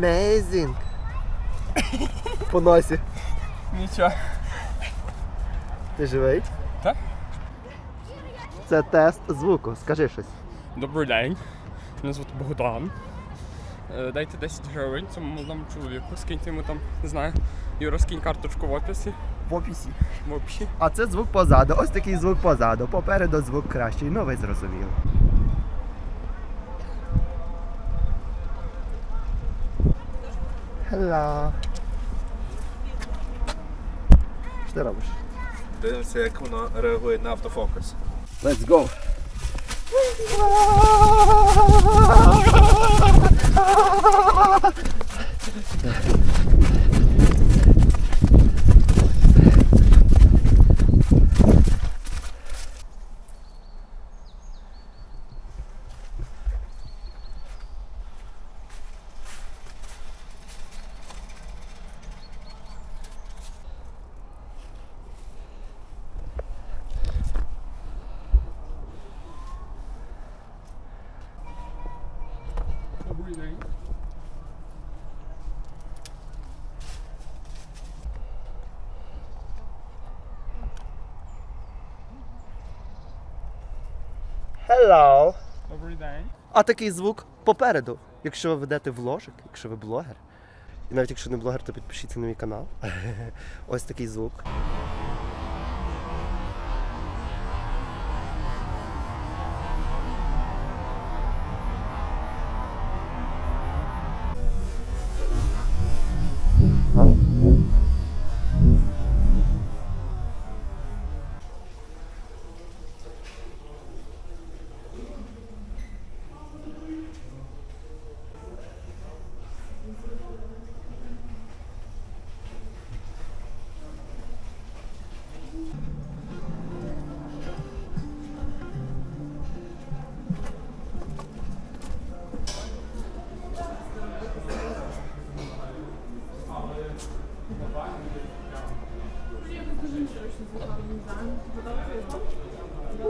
Amazing! По носі. Нічого. Ти живий? Так. Це тест звуку. Скажи щось. Добрий день. Мене звати Богдан. Дайте 10 гривень цьому молодому чоловіку. Скиньте йому там, не знаю, Юра, скинь карточку в описі. В описі. В описі. А це звук позаду. Ось такий звук позаду. Попереду звук кращий. Ну ви зрозуміли. Hello. Що ти робиш? Дивимося, як воно реагує на автофокус. Let's go! Добрий день. Hello! Добрий день. А такий звук попереду. Якщо ви ведете вложик, якщо ви блогер. І навіть якщо не блогер, то підпишіться на мій канал. Ось такий звук.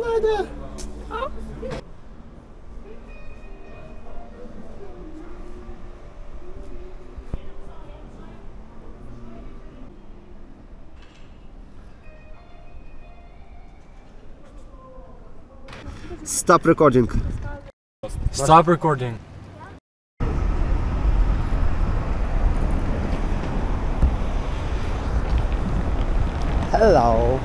Надя! Stop recording. Stop recording. Hello.